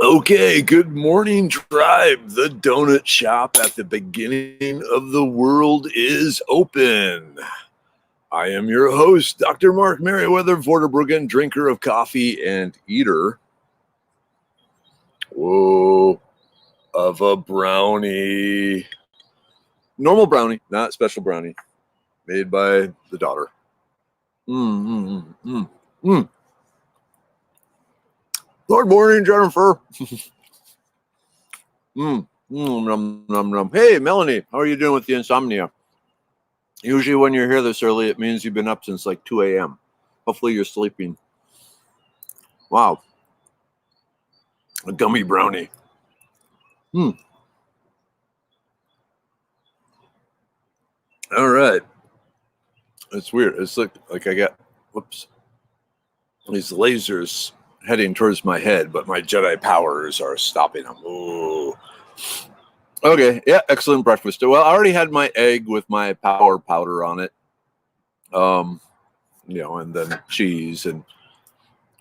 Okay, good morning, tribe. The donut shop at the beginning of the world is open. I am your host, Dr. Mark Merriweather, Vorderbruggen, drinker of coffee and eater. Whoa, of a brownie. Normal brownie, not special brownie, made by the daughter. Good morning, Jennifer. Nom, nom, nom. Hey, Melanie, how are you doing with the insomnia? Usually when you're here this early, it means you've been up since like 2 a.m. Hopefully you're sleeping. Wow. A gummy brownie. All right. It's weird. It's like I got, these lasers heading towards my head, but my Jedi powers are stopping them. Ooh. Okay, yeah, excellent breakfast. Well, I already had my egg with my power powder on it. And then cheese, and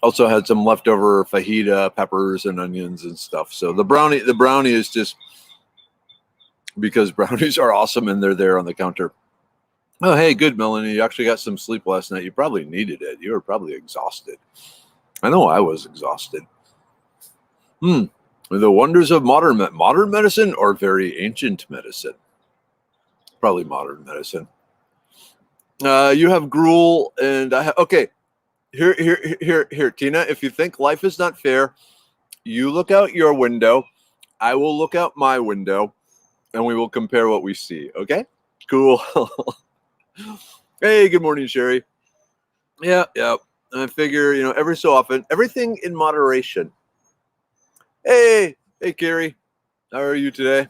also had some leftover fajita, peppers and onions and stuff. So the brownie is just because brownies are awesome and they're there on the counter. Oh, hey, good, Melanie. You actually got some sleep last night. You probably needed it. You were probably exhausted. I know I was exhausted. The wonders of modern medicine or very ancient medicine? Probably modern medicine. You have gruel, and I have. Okay, here, Tina. If you think life is not fair, you look out your window. I will look out my window, and we will compare what we see. Okay? Cool. Hey, good morning, Sherry. Yeah. I figure, every so often, everything in moderation. Hey, Carrie. How are you today?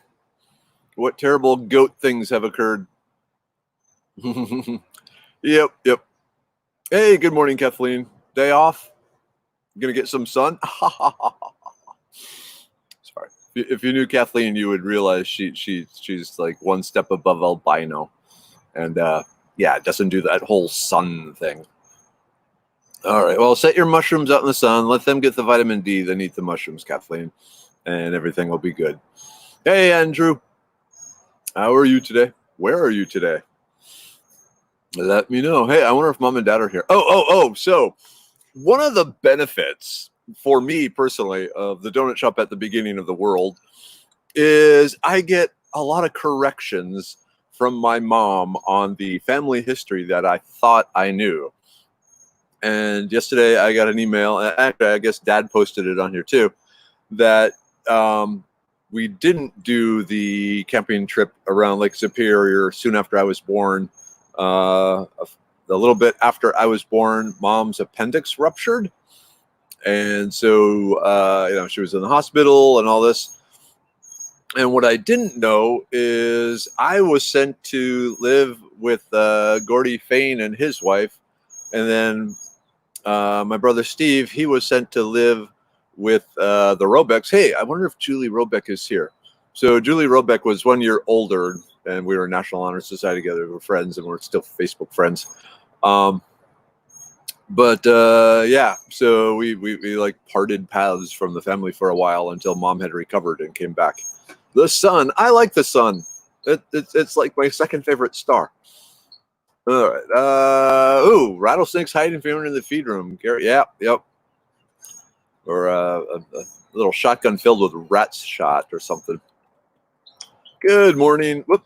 What terrible goat things have occurred? Yep. Hey, good morning, Kathleen. Day off? Gonna get some sun? Sorry. If you knew Kathleen, you would realize she's like one step above albino, and it doesn't do that whole sun thing. All right. Well, set your mushrooms out in the sun. Let them get the vitamin D. Then eat the mushrooms, Kathleen, and everything will be good. Hey, Andrew. How are you today? Where are you today? Let me know. Hey, I wonder if mom and dad are here. Oh. So one of the benefits for me personally of the donut shop at the beginning of the world is I get a lot of corrections from my mom on the family history that I thought I knew. And yesterday I got an email, actually I guess dad posted it on here too, that we didn't do the camping trip around Lake Superior soon after I was born. A little bit after I was born, mom's appendix ruptured. And so, she was in the hospital and all this. And what I didn't know is I was sent to live with Gordy Fain and his wife. And then my brother Steve, he was sent to live with the Robecks. Hey, I wonder if Julie Robeck is here. So Julie Robeck was 1 year older, and we were National Honor Society together. We were friends, and we're still Facebook friends. So we like parted paths from the family for a while until mom had recovered and came back. The sun, I like the sun. It's like my second favorite star. All right. Rattlesnakes hiding from in the feed room. Gary, yep. Or a little shotgun filled with rats shot or something. Good morning. Whoop.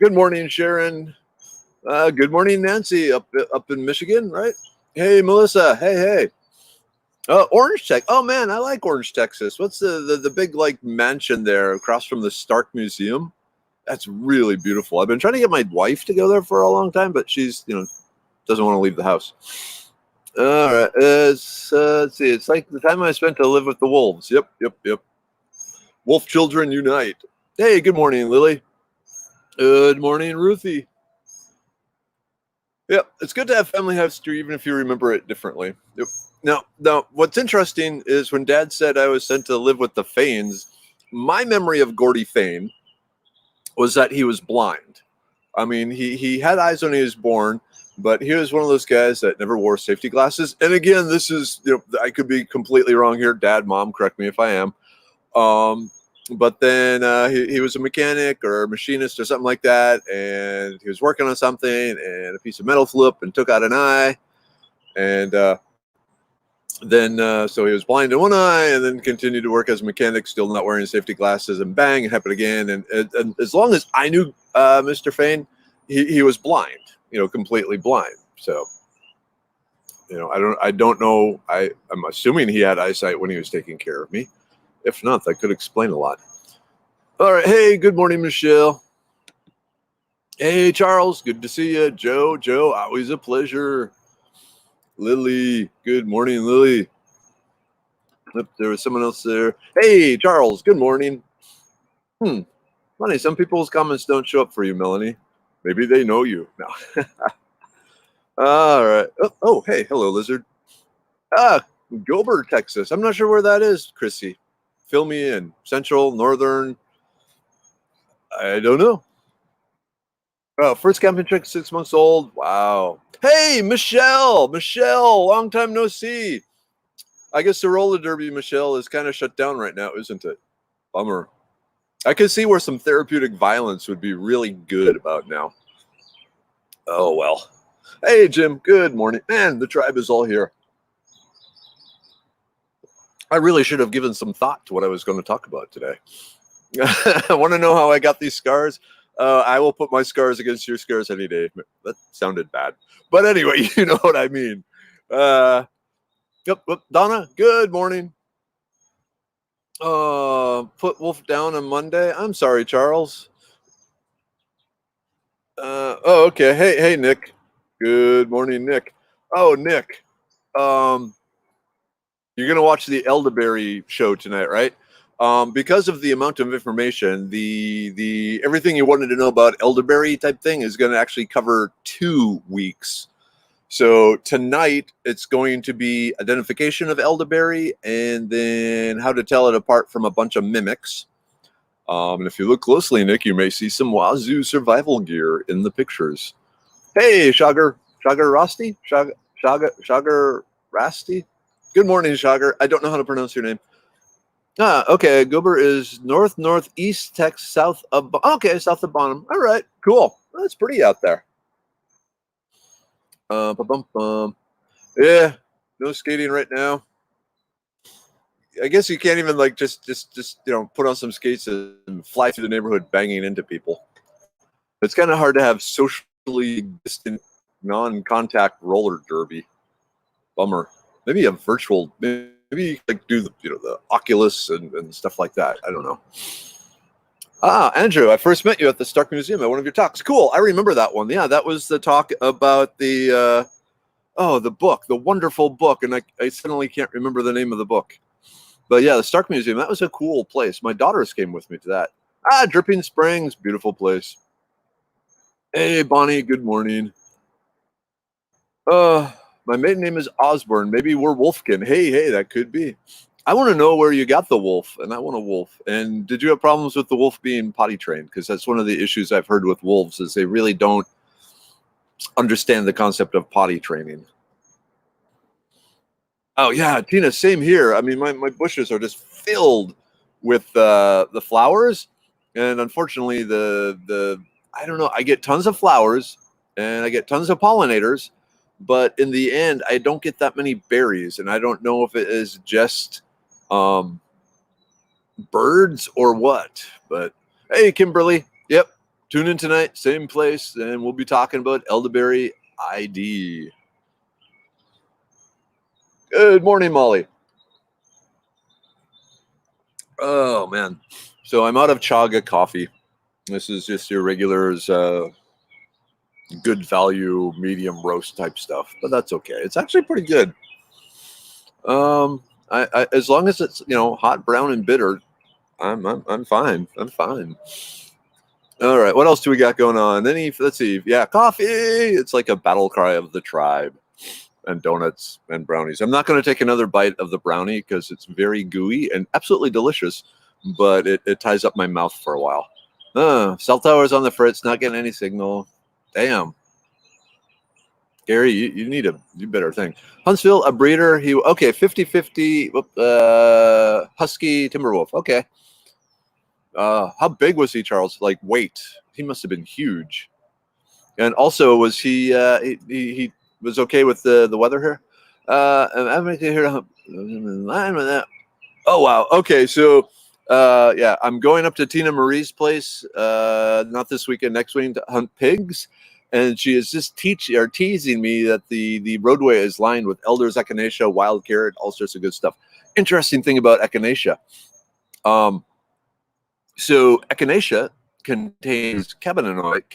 Good morning, Sharon. Good morning, Nancy, up in Michigan, right? Hey, Melissa. Hey. Orange, Texas. Oh man, I like Orange, Texas. What's the big like mansion there across from the Stark Museum? That's really beautiful. I've been trying to get my wife to go there for a long time, but she's doesn't want to leave the house. All right. Let's see. It's like the time I spent to live with the wolves. Yep. Wolf children unite. Hey, good morning, Lily. Good morning, Ruthie. Yep, it's good to have family history, even if you remember it differently. Yep. Now, what's interesting is when Dad said I was sent to live with the Fains, my memory of Gordy Fain was that he was blind. I mean, he had eyes when he was born, But he was one of those guys that never wore safety glasses. And again, this is, I could be completely wrong here. Dad, Mom, correct me if I am. But then he was a mechanic or a machinist or something like that, and he was working on something, and a piece of metal flew up and took out an eye, and then so he was blind in one eye, and then continued to work as a mechanic, still not wearing safety glasses, and bang, it happened again. And as long as I knew Mr. Fain, he was blind, completely blind. So I don't know. I'm assuming he had eyesight when he was taking care of me. If not, that could explain a lot. All right. Hey, good morning, Michelle. Hey, Charles. Good to see you. Joe, always a pleasure. Lily, good morning, Lily. Yep, there was someone else there. Hey, Charles, good morning. Funny, some people's comments don't show up for you, Melanie. Maybe they know you. No. All right. Oh, hey, hello, Lizard. Gilbert, Texas. I'm not sure where that is, Chrissy. Fill me in. Central, Northern. I don't know. Oh, first camping trip, 6 months old. Wow. Hey, Michelle, long time no see. I guess the roller derby, Michelle, is kind of shut down right now, isn't it? Bummer. I could see where some therapeutic violence would be really good about now. Oh, well. Hey, Jim, good morning. Man, the tribe is all here. I really should have given some thought to what I was going to talk about today. I want to know how I got these scars. I will put my scars against your scars any day. That sounded bad. But anyway, you know what I mean. Yep. Donna, good morning. Put Wolf down on Monday. I'm sorry, Charles. Okay. Hey, Nick. Good morning, Nick. Oh, Nick. You're gonna watch the Elderberry show tonight, right? Because of the amount of information, the everything you wanted to know about elderberry type thing is going to actually cover 2 weeks. So tonight it's going to be identification of elderberry, and then how to tell it apart from a bunch of mimics. And if you look closely, Nick, you may see some Wazoo survival gear in the pictures. Hey, Shagar Rasti, Shagar Rasti. Good morning, Shagar. I don't know how to pronounce your name. Okay. Goober is northeast Texas, south of Bonham. All right, cool. That's pretty out there. Yeah, no skating right now. I guess you can't even just put on some skates and fly through the neighborhood banging into people. It's kind of hard to have socially distant, non-contact roller derby. Bummer. Maybe a virtual. Maybe do the Oculus and stuff like that. I don't know. Andrew, I first met you at the Stark Museum at one of your talks. Cool. I remember that one. Yeah, that was the talk about the book, the wonderful book, and I suddenly can't remember the name of the book. But yeah, the Stark Museum, that was a cool place. My daughters came with me to that. Dripping Springs, beautiful place. Hey, Bonnie, good morning. My maiden name is Osborne. Maybe we're Wolfkin. Hey, that could be. I want to know where you got the wolf, and I want a wolf. And did you have problems with the wolf being potty trained? Because that's one of the issues I've heard with wolves is they really don't understand the concept of potty training. Oh yeah, Tina, same here. I mean, my bushes are just filled with the flowers, and unfortunately, the I don't know. I get tons of flowers, and I get tons of pollinators, but in the end, I don't get that many berries, and I don't know if it is just birds or what. But hey, Kimberly, yep, tune in tonight, same place, and we'll be talking about elderberry ID. Good morning, Molly. Oh man, so I'm out of chaga coffee. This is just your regulars, good value, medium roast type stuff, but that's okay. It's actually pretty good. I as long as it's hot, brown, and bitter, I'm fine. I'm fine. All right, what else do we got going on? Let's see. Yeah, coffee. It's like a battle cry of the tribe, and donuts and brownies. I'm not going to take another bite of the brownie because it's very gooey and absolutely delicious, but it ties up my mouth for a while. Cell tower's on the fritz, not getting any signal. Damn. Gary, you need a you better thing. Huntsville, a breeder. He okay, 50-50 husky timberwolf. Okay. How big was he, Charles? Like weight? He must have been huge. And also, was he was okay with the weather here? I'm right here. In line with that. Oh wow. Okay, so yeah, I'm going up to Tina Marie's place. Not this weekend, next weekend to hunt pigs. And she is just teasing me that the roadway is lined with elders, echinacea, wild carrot, all sorts of good stuff. Interesting thing about echinacea. So echinacea contains cannabinoids,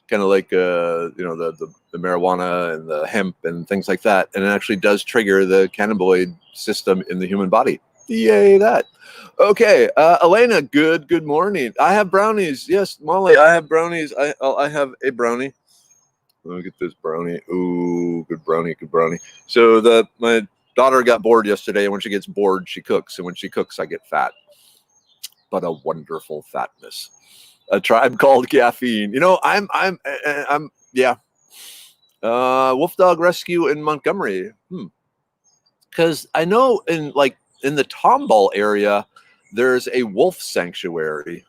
kind of like the marijuana and the hemp and things like that, and it actually does trigger the cannabinoid system in the human body. Yay that! Okay, Elena, good morning. I have brownies. Yes, Molly, I have brownies. I have a brownie. Let me get this brownie. Ooh, good brownie, good brownie. So my daughter got bored yesterday, and when she gets bored, she cooks, and when she cooks, I get fat. But a wonderful fatness. A tribe called caffeine. You know, I'm yeah. Wolf Dog Rescue in Montgomery. Because I know in the Tomball area, there's a wolf sanctuary.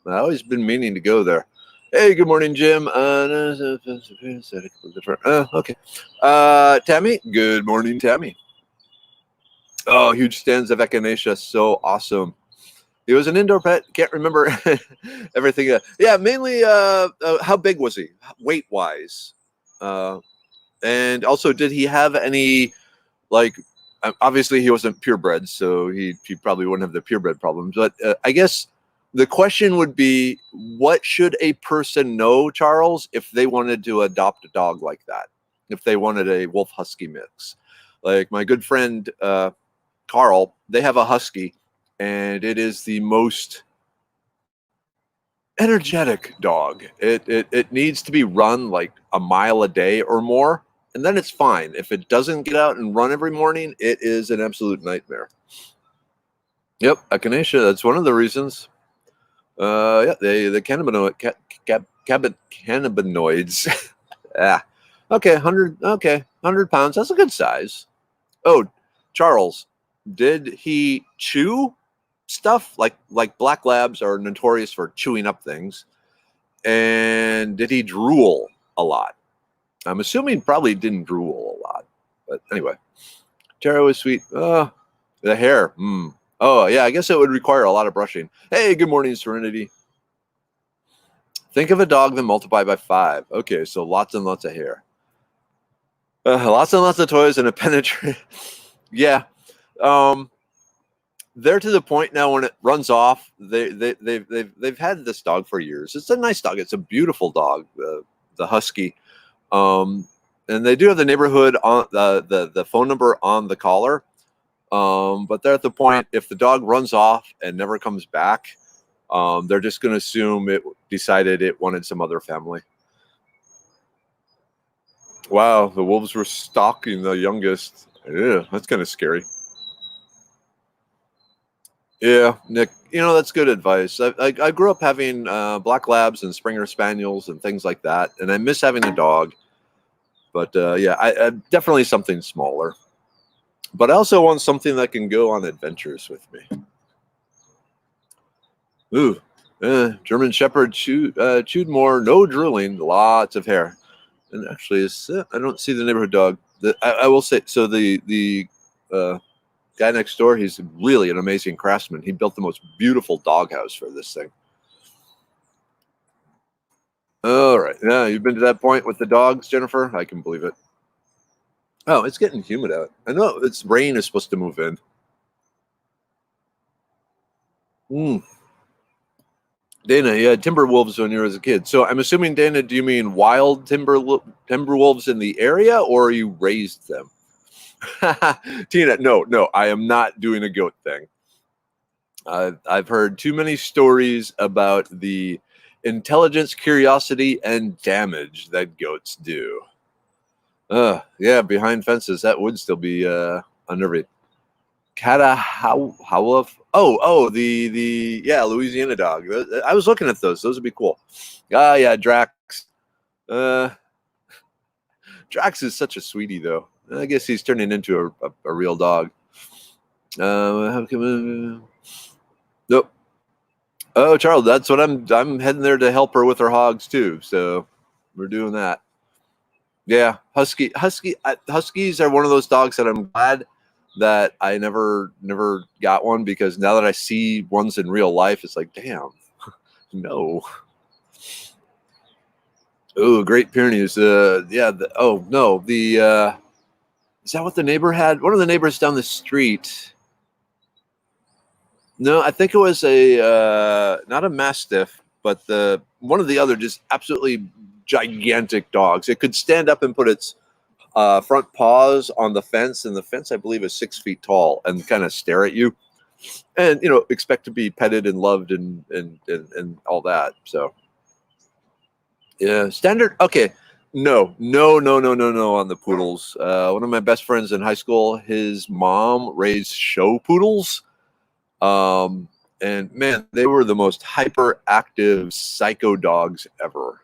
I've always been meaning to go there. Hey, good morning, Jim. Okay. Tammy, good morning, Tammy. Oh, huge stands of echinacea. So awesome. He was an indoor pet. Can't remember everything. Yeah, mainly how big was he, weight wise, and also did he have any obviously he wasn't purebred, so he probably wouldn't have the purebred problems. But I guess the question would be, what should a person know, Charles, if they wanted to adopt a dog like that? If they wanted a wolf husky mix, like my good friend Carl, they have a husky. And it is the most energetic dog. It needs to be run like a mile a day or more, and then it's fine. If it doesn't get out and run every morning, it is an absolute nightmare. Yep, echinacea. That's one of the reasons. Yeah, the cannabinoids. Yeah. Okay, 100 pounds. That's a good size. Oh, Charles, did he chew stuff like black labs are notorious for chewing up things? And did he drool a lot? I'm assuming probably didn't drool a lot, but anyway. Tara was sweet. The hair. Oh yeah, I guess it would require a lot of brushing. Hey, good morning, Serenity. Think of a dog, then multiply by 5. Okay, so lots and lots of hair. Lots and lots of toys and a penetrate. Yeah. They're to the point now when it runs off. They've had this dog for years. It's a nice dog. It's a beautiful dog, the husky. And they do have the neighborhood on the phone number on the collar. But they're at the point, if the dog runs off and never comes back, they're just going to assume it decided it wanted some other family. Wow, the wolves were stalking the youngest. Yeah, that's kind of scary. Yeah, Nick, that's good advice. I grew up having black labs and Springer Spaniels and things like that, and I miss having a dog. But yeah, I definitely something smaller. But I also want something that can go on adventures with me. Ooh, German Shepherd chewed more, no drooling, lots of hair. And actually, I don't see the neighborhood dog. I will say, so the guy next door, he's really an amazing craftsman. He built the most beautiful doghouse for this thing. All right. Yeah, you've been to that point with the dogs, Jennifer? I can believe it. Oh, it's getting humid out. I know rain is supposed to move in. Dana, you had timber wolves when you were as a kid. So I'm assuming, Dana, do you mean wild timber wolves in the area, or you raised them? Tina, no, I am not doing a goat thing. I've heard too many stories about the intelligence, curiosity, and damage that goats do. Yeah, behind fences, that would still be unnerving. Catahoula. Oh, the Louisiana dog. I was looking at those. Those would be cool. Yeah, Drax. Drax is such a sweetie, though. I guess he's turning into a real dog. Nope. Oh, Charles, that's what I'm heading there to help her with her hogs too. So we're doing that. Yeah, Huskies are one of those dogs that I'm glad that I never got one, because now that I see ones in real life, it's like, damn, no. Oh, Great Pyrenees. Yeah. Oh no, the is that what the neighbor had? One of the neighbors down the street. No, I think it was a not a mastiff, but the one of the other just absolutely gigantic dogs. It could stand up and put its front paws on the fence, and the fence, I believe, is 6 feet tall, and kind of stare at you, and expect to be petted and loved and all that. So yeah, standard. Okay, no on the poodles. One of my best friends in high school, his mom raised show poodles. And man, they were the most hyperactive psycho dogs ever.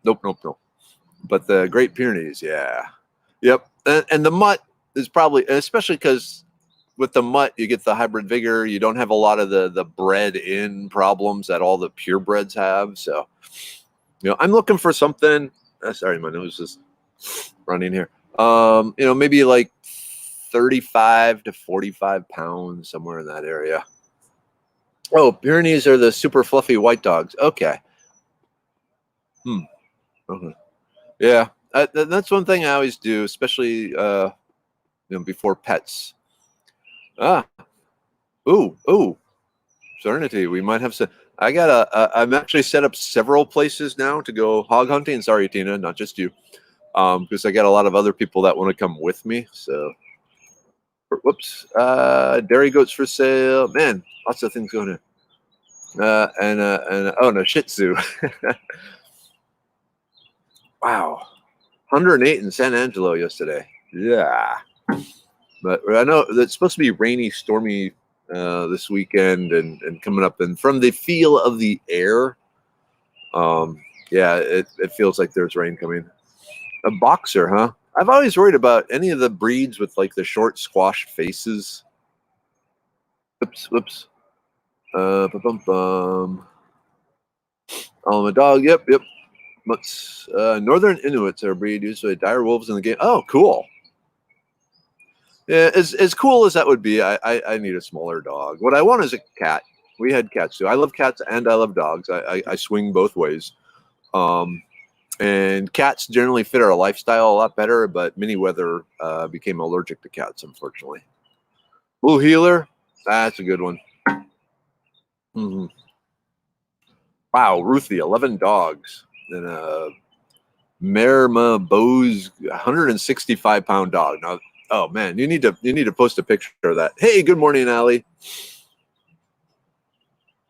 Nope. But the Great Pyrenees, yeah. Yep. And the mutt is probably, especially because with the mutt, you get the hybrid vigor. You don't have a lot of the bred in problems that all the purebreds have. So, I'm looking for something. Sorry, my nose is running here. Maybe like 35 to 45 pounds, somewhere in that area. Oh, Pyrenees are the super fluffy white dogs. Okay. Okay. Yeah, that's one thing I always do, especially before pets. Ooh, Serenity. We might have some. I'm actually set up several places now to go hog hunting. Sorry, Tina, not just you, because I got a lot of other people that want to come with me. So, whoops, dairy goats for sale. Man, lots of things going on. And oh no, Shih Tzu. Wow, 108 in San Angelo yesterday. Yeah, but I know it's supposed to be rainy, stormy this weekend and coming up. And from the feel of the air, yeah, it feels like there's rain coming. A boxer, huh? I've always worried about any of the breeds with like the short squashed faces. Whoops. Bum. Oh, my dog. Yep. Northern Inuits are a breed used by dire wolves in the game. Oh, cool. Yeah, as cool as that would be, I need a smaller dog. What I want is a cat. We had cats too. I love cats and I love dogs. I swing both ways. And cats generally fit our lifestyle a lot better, but Minnie Weather became allergic to cats, unfortunately. Blue Healer, that's a good one. Mm-hmm. Wow, Ruthie, 11 dogs. And Merma Bose, 165-pound dog. Now, oh man, you need to post a picture of that. Hey, good morning, Allie.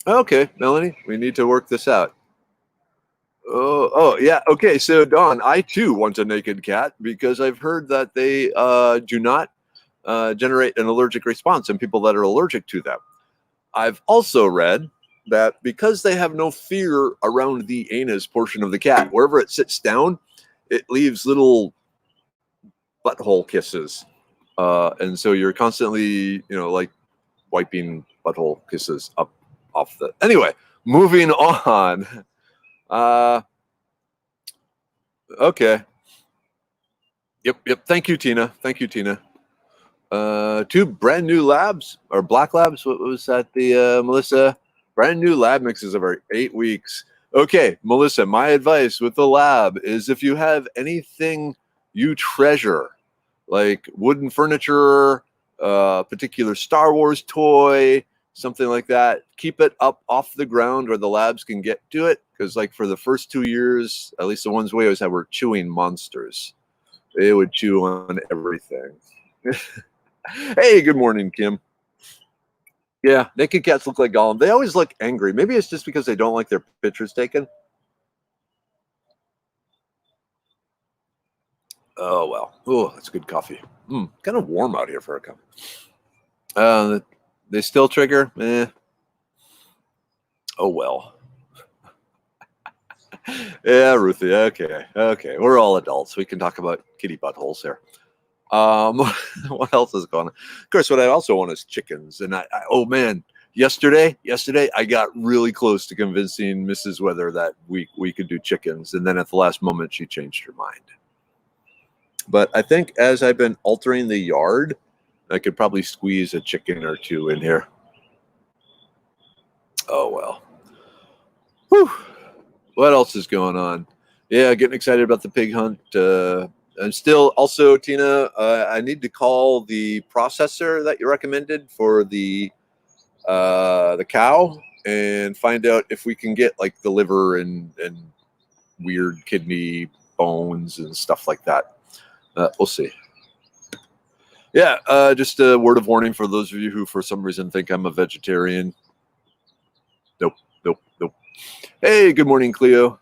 Okay, Melanie, we need to work this out. Oh yeah. Okay, so Dawn, I too want a naked cat because I've heard that they do not generate an allergic response in people that are allergic to them. I've also read that because they have no fear around the anus portion of the cat, wherever it sits down, it leaves little butthole kisses. And so you're constantly, like wiping butthole kisses up off the. Anyway, moving on. Okay. Yep. Thank you, Tina. 2 brand new labs or black labs. What was that? The Melissa brand new lab mixes over 8 weeks. Okay, Melissa, my advice with the lab is if you have anything you treasure, like wooden furniture, particular Star Wars toy, something like that, keep it up off the ground where the labs can get to it. Because like for the first 2 years, at least the ones we always had were chewing monsters. They would chew on everything. Hey, good morning, Kim. Yeah, naked cats look like Gollum. They always look angry. Maybe it's just because they don't like their pictures taken. Oh, well. Oh, that's good coffee. Kind of warm out here for a cup. They still trigger? Oh, well. Yeah, Ruthie. Okay. We're all adults. We can talk about kitty buttholes here. What else is going on? Of course, what I also want is chickens. And oh man, yesterday, I got really close to convincing Mrs. Weather that we could do chickens, and then at the last moment, she changed her mind. But I think as I've been altering the yard, I could probably squeeze a chicken or two in here. Oh well. Whew. What else is going on? Yeah, getting excited about the pig hunt. I'm still also, Tina, I need to call the processor that you recommended for the cow and find out if we can get like the liver and weird kidney bones and stuff like that. We'll see. Yeah, just a word of warning for those of you who for some reason think I'm a vegetarian. Nope. Hey, good morning, Cleo.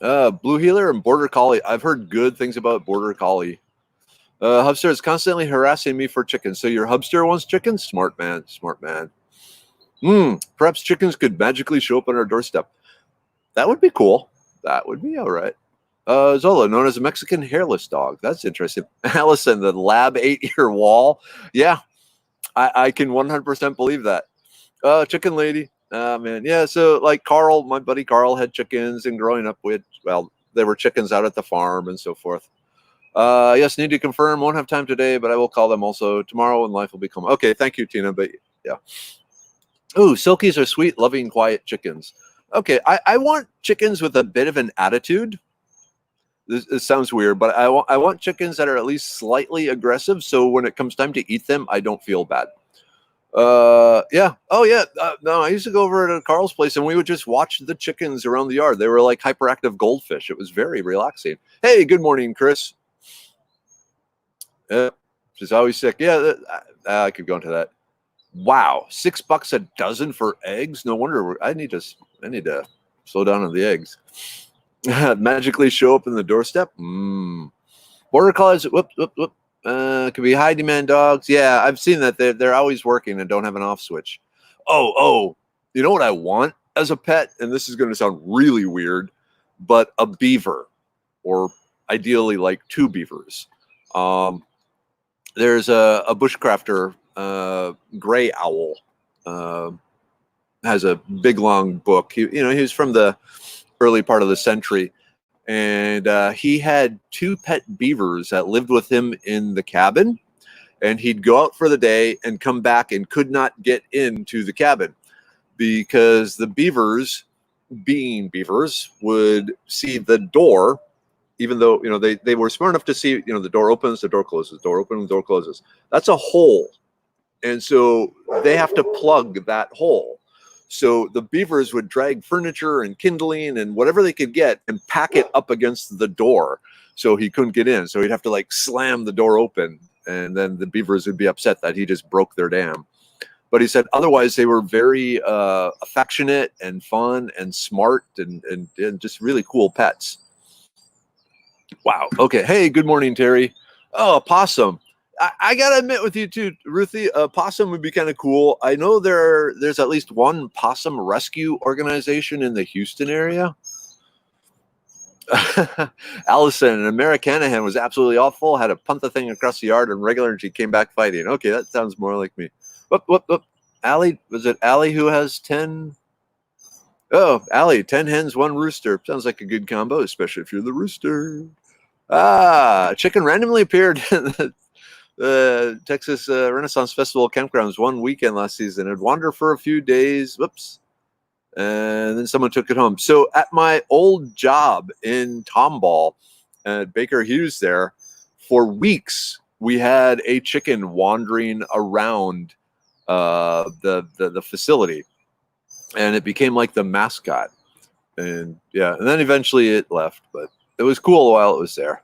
Blue Heeler and Border Collie. I've heard good things about Border Collie. Hubster is constantly harassing me for chickens. So your Hubster wants chickens? Smart man. Perhaps chickens could magically show up on our doorstep. That would be cool. That would be all right. Zola, known as a Mexican hairless dog. That's interesting. Allison, the lab 8-year wall. Yeah, I can 100% believe that. Chicken lady. Man, yeah. So like Carl, my buddy Carl had chickens, and growing up there were chickens out at the farm and so forth. Yes, need to confirm. Won't have time today, but I will call them also tomorrow, and life will become okay. Thank you, Tina. But yeah. Ooh, Silkies are sweet, loving, quiet chickens. Okay, I want chickens with a bit of an attitude. This sounds weird, but I want chickens that are at least slightly aggressive, so when it comes time to eat them, I don't feel bad. Yeah. Oh yeah. No, I used to go over to Carl's place and we would just watch the chickens around the yard. They were like hyperactive goldfish. It was very relaxing. Hey, good morning, Chris. She's always sick. Yeah, I could go into that. Wow, $6 a dozen for eggs. No wonder I need to slow down on the eggs. Magically show up in the doorstep. Border collies. Whoop. Could be high demand dogs. Yeah, I've seen that. They're always working and don't have an off switch. Oh, you know what I want as a pet? And this is going to sound really weird, but a beaver, or ideally like 2 beavers. There's a bushcrafter, gray owl, has a big long book. He was from the early part of the century. And he had 2 pet beavers that lived with him in the cabin, and he'd go out for the day and come back and could not get into the cabin because the beavers, being beavers, would see the door, even though they were smart enough to see the door opens, the door closes, door opens, door closes. That's a hole, and so they have to plug that hole. So the beavers would drag furniture and kindling and whatever they could get and pack it up against the door so he couldn't get in. So he'd have to like slam the door open, and then the beavers would be upset that he just broke their dam. But he said otherwise they were very affectionate and fun and smart and just really cool pets. Wow. Okay. Hey, good morning, Terry. Oh, a possum. I gotta admit with you too, Ruthie, a possum would be kind of cool. I know there's at least one possum rescue organization in the Houston area. Allison, an Americanahan was absolutely awful. Had to punt the thing across the yard and regular, and she came back fighting. Okay, that sounds more like me. Whoop. Allie, was it Allie who has 10? Oh, Allie, 10 hens, 1 rooster. Sounds like a good combo, especially if you're the rooster. A chicken randomly appeared in the Texas Renaissance Festival campgrounds one weekend last season. It'd wander for a few days. Whoops. And then someone took it home. So at my old job in Tomball at Baker Hughes there, for weeks, we had a chicken wandering around the facility. And it became like the mascot. And yeah, and then eventually it left. But it was cool while it was there.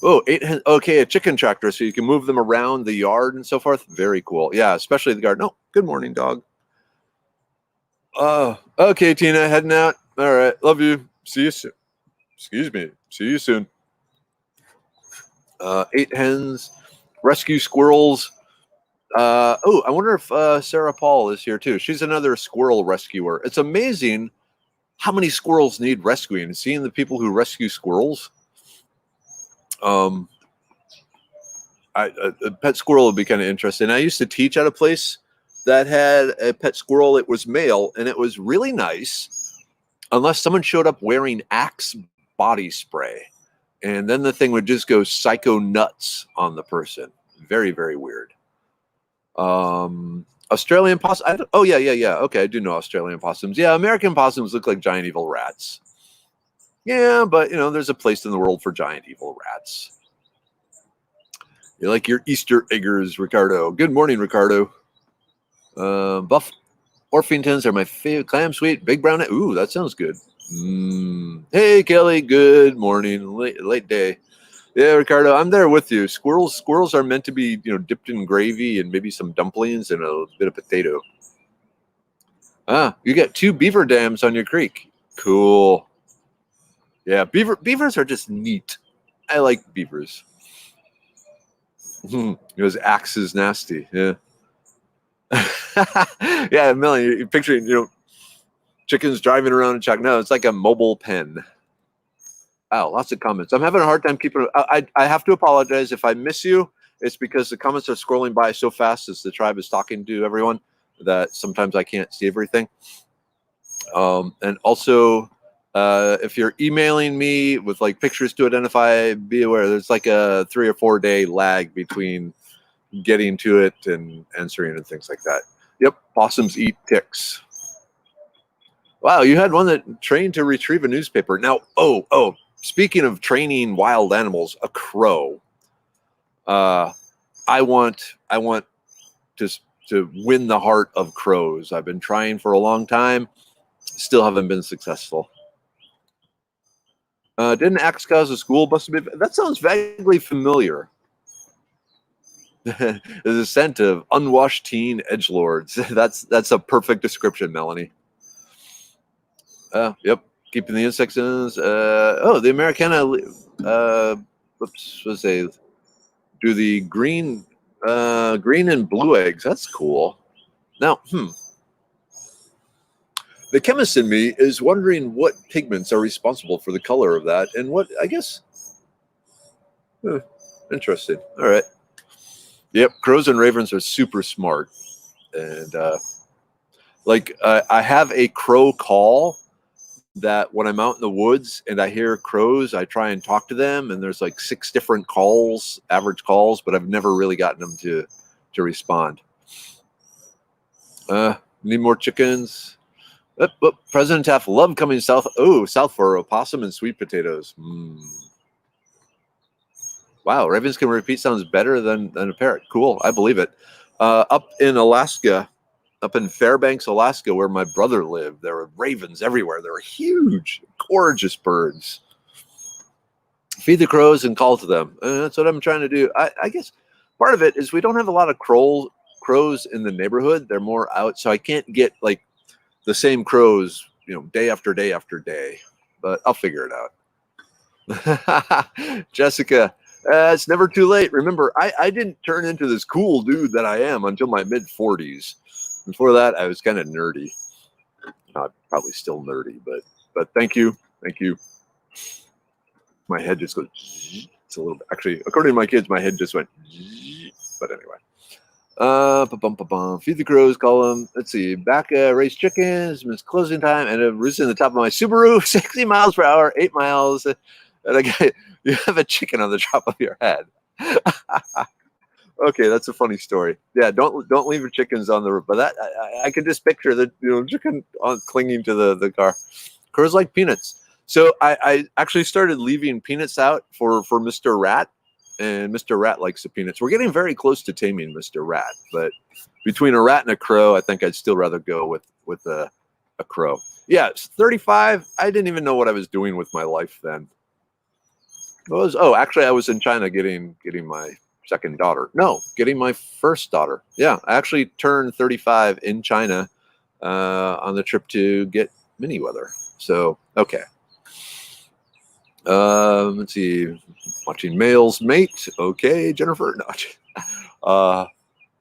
Oh, 8 hens. Okay, a chicken tractor, so you can move them around the yard and so forth. Very cool. Yeah, especially the garden. Oh, good morning, dog. Okay, Tina, heading out. All right, love you. See you soon. Excuse me. See you soon. 8 hens, rescue squirrels. I wonder if Sarah Paul is here too. She's another squirrel rescuer. It's amazing how many squirrels need rescuing? And seeing the people who rescue squirrels, a pet squirrel would be kind of interesting. I used to teach at a place that had a pet squirrel. It was male, and it was really nice, unless someone showed up wearing Axe body spray, and then the thing would just go psycho nuts on the person. Very, very weird. Australian possum. Oh yeah. Okay, I do know Australian possums. Yeah, American possums look like giant evil rats. Yeah, but there's a place in the world for giant evil rats. You like your Easter eggers, Ricardo. Good morning, Ricardo. Buff Orpingtons are my favorite. Clam sweet, big brown. Ooh, that sounds good. Hey, Kelly. Good morning. Late day. Yeah, Ricardo, I'm there with you. Squirrels are meant to be, dipped in gravy and maybe some dumplings and a bit of potato. You got 2 beaver dams on your creek. Cool. Yeah, beavers are just neat. I like beavers. Those axes nasty. Yeah. Yeah, Melanie, you're picturing, chickens driving around and chuck. No, it's like a mobile pen. Wow, lots of comments. I'm having a hard time keeping. I have to apologize if I miss you. It's because the comments are scrolling by so fast as the tribe is talking to everyone that sometimes I can't see everything. And also, if you're emailing me with like pictures to identify, be aware there's like a 3 or 4 day lag between getting to it and answering and things like that. Yep, possums eat ticks. Wow, you had one that trained to retrieve a newspaper. Now, speaking of training wild animals, a crow. I want to win the heart of crows. I've been trying for a long time, still haven't been successful. Didn't Axe cause a school bus to be? That sounds vaguely familiar. The descent of unwashed teen edgelords. That's a perfect description, Melanie. Yep. Keeping the insects in. The Americana. Do the green and blue eggs. That's cool. Now, the chemist in me is wondering what pigments are responsible for the color of that, and what I guess. Interesting. All right. Yep. Crows and ravens are super smart, and I have a crow call. That when I'm out in the woods and I hear crows, I try and talk to them, and there's like 6 different average calls, but I've never really gotten them to respond. Need more chickens. President Taft loved coming south. Oh, south for opossum and sweet potatoes. Wow, ravens can repeat sounds better than a parrot. Cool, I believe it. Up in Alaska. Up in Fairbanks, Alaska, where my brother lived, there were ravens everywhere. They were huge, gorgeous birds. Feed the crows and call to them. That's what I'm trying to do. I guess part of it is we don't have a lot of crows in the neighborhood. They're more out, so I can't get like the same crows, day after day after day. But I'll figure it out. Jessica, it's never too late. Remember, I didn't turn into this cool dude that I am until my mid-40s. Before that, I was kind of nerdy. Probably still nerdy, but thank you. My head just goes. It's a little bit. Actually, according to my kids, my head just went. But anyway. Feed the crows, call them. Let's see. Back raise chickens. It's closing time, and a roost in the top of my Subaru, 60 miles per hour, 8 miles. And I got, you have a chicken on the top of your head. Okay, that's a funny story. Yeah, don't leave your chickens on the roof. But that I can just picture the chicken clinging to the car. Crows like peanuts. So I actually started leaving peanuts out for Mr. Rat, and Mr. Rat likes the peanuts. We're getting very close to taming Mr. Rat, but between a rat and a crow, I think I'd still rather go with a crow. Yeah, it's 35. I didn't even know what I was doing with my life then. Actually, I was in China getting my second daughter. No, getting my first daughter. Yeah, I actually turned 35 in China on the trip to get mini weather. So, okay. Let's see. Watching males mate. Okay, Jennifer. No.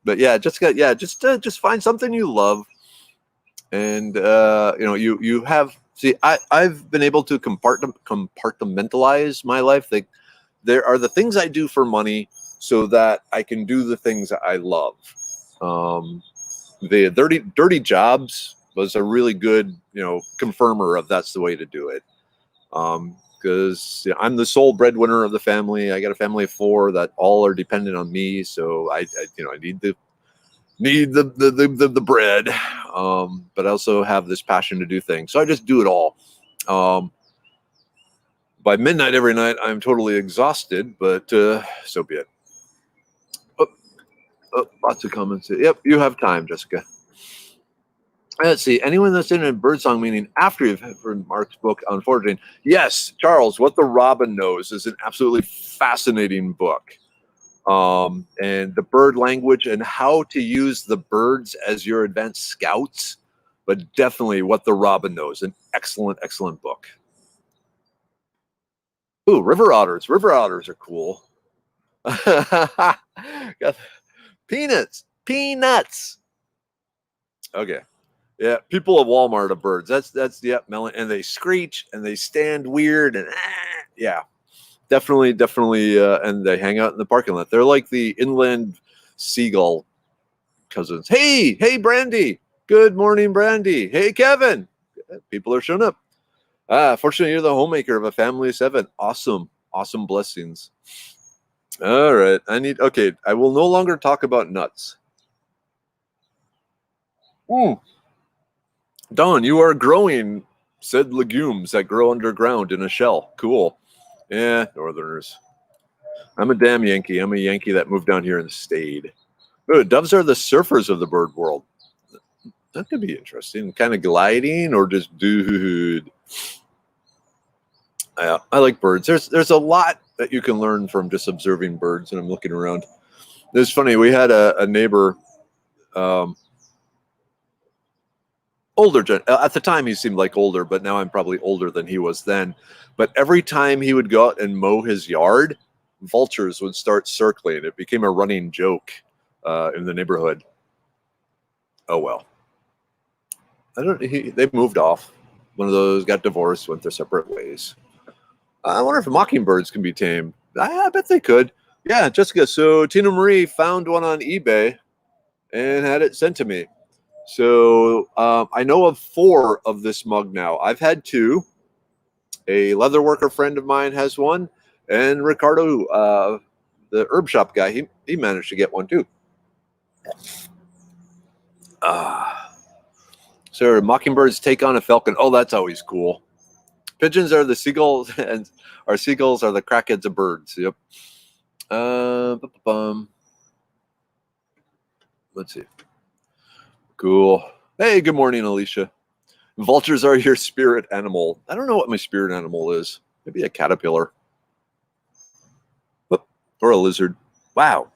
But yeah, just find something you love, and you have See, I've been able to compartmentalize my life. Like, there are the things I do for money so that I can do the things that I love. The dirty jobs was a really good, confirmer of that's the way to do it. Because I'm the sole breadwinner of the family. I got a family of 4 that all are dependent on me. So I need the bread. But I also have this passion to do things. So I just do it all. By midnight every night, I'm totally exhausted, but so be it. Lots of comments. Yep, you have time, Jessica. Let's see. Anyone that's in a birdsong meaning after you've heard Mark's book on foraging? Yes, Charles. What the Robin Knows is an absolutely fascinating book. And the bird language and how to use the birds as your advanced scouts. But definitely What the Robin Knows, an excellent, excellent book. Ooh, river otters. River otters are cool. Peanuts. Okay. Yeah, people at Walmart are birds. That's melon, and they screech and they stand weird and yeah, definitely, and they hang out in the parking lot. They're like the inland seagull cousins. Hey, Brandy. Good morning, Brandy. Hey, Kevin. People are showing up. Fortunately, you're the homemaker of a family of 7. Awesome blessings. All right, I will no longer talk about nuts. Don, you are growing said legumes that grow underground in a shell. Cool. Yeah, Northerners. I'm a damn Yankee. I'm a Yankee that moved down here and stayed. Ooh, doves are the surfers of the bird world. That could be interesting. Kind of gliding or just dude. I like birds. There's a lot that you can learn from just observing birds, and I'm looking around. It's funny. We had a neighbor, older. At the time, he seemed like older, but now I'm probably older than he was then. But every time he would go out and mow his yard, vultures would start circling. It became a running joke in the neighborhood. Oh well. They moved off. One of those got divorced, went their separate ways. I wonder if mockingbirds can be tamed. I bet they could. Yeah, Jessica. So Tina Marie found one on eBay and had it sent to me. So I know of 4 of this mug now. I've had 2. A leatherworker friend of mine has one, and Ricardo, the herb shop guy, he managed to get one too. So mockingbirds take on a falcon. Oh, that's always cool. Pigeons are the seagulls, and our seagulls are the crackheads of birds. Yep. Let's see. Cool. Hey, good morning, Alicia. Vultures are your spirit animal. I don't know what my spirit animal is. Maybe a caterpillar. Or a lizard. Wow.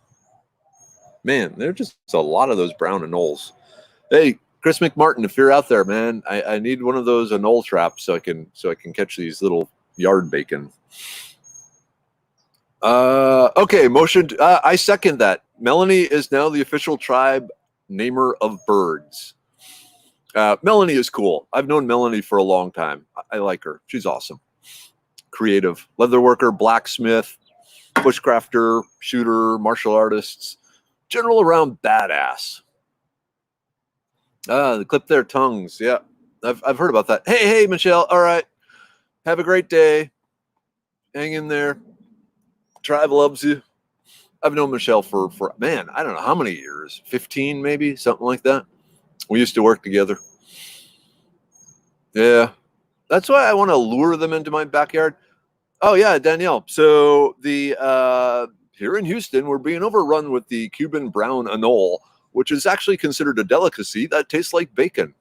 Man, there are just a lot of those brown anoles. Hey, Chris McMartin, if you're out there, man, I need one of those anole traps so I can catch these little yard bacon. Okay, motion. I second that. Melanie is now the official tribe namer of birds. Melanie is cool. I've known Melanie for a long time. I like her. She's awesome. Creative. Leatherworker, blacksmith, bushcrafter, shooter, martial artists. General around badass. They clip their tongues. Yeah, I've heard about that. Hey, Michelle. All right. Have a great day. Hang in there. Tribe loves you. I've known Michelle for man, I don't know how many years. 15 maybe, something like that. We used to work together. Yeah. That's why I want to lure them into my backyard. Oh yeah, Danielle. So the here in Houston, we're being overrun with the Cuban brown anole, which is actually considered a delicacy that tastes like bacon.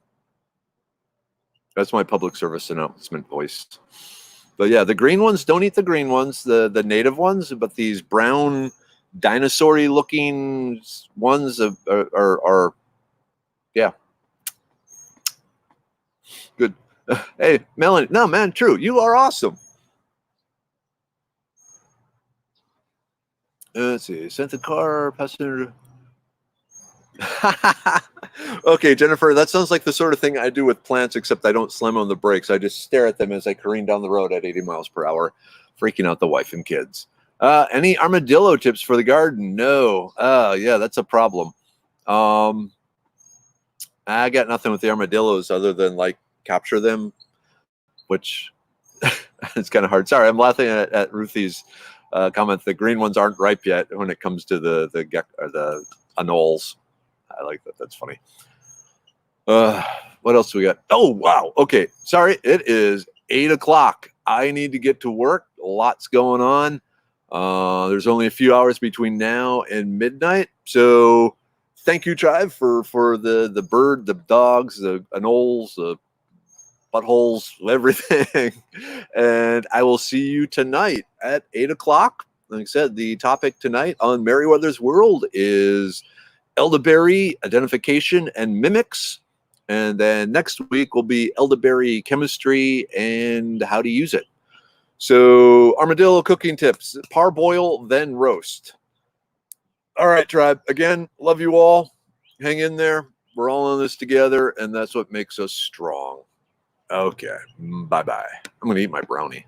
That's my public service announcement voice. But yeah, the green ones, don't eat the green ones, the native ones, but these brown dinosaur-y looking ones are yeah. Good. Hey, Melanie. No, man, true. You are awesome. Let's see. Sent the car passenger. Okay, Jennifer, that sounds like the sort of thing I do with plants, except I don't slam on the brakes. I just stare at them as I careen down the road at 80 miles per hour, freaking out the wife and kids. Any armadillo tips for the garden? No. Yeah, that's a problem. I got nothing with the armadillos other than like capture them, which it's kind of hard. Sorry, I'm laughing at Ruthie's comment. The green ones aren't ripe yet when it comes to the anoles. I like that. That's funny. What else do we got? Oh, wow. Okay. Sorry. It is 8 o'clock. I need to get to work. Lots going on. There's only a few hours between now and midnight. So thank you, Tribe, for the bird, the dogs, the anoles, the buttholes, everything. And I will see you tonight at 8 o'clock. Like I said, the topic tonight on Merriweather's World is elderberry identification and mimics. And then next week will be elderberry chemistry and how to use it. So armadillo cooking tips: parboil, then roast. All right, Tribe. Again, love you all. Hang in there. We're all in this together, and that's what makes us strong. Okay. Bye-bye. I'm going to eat my brownie.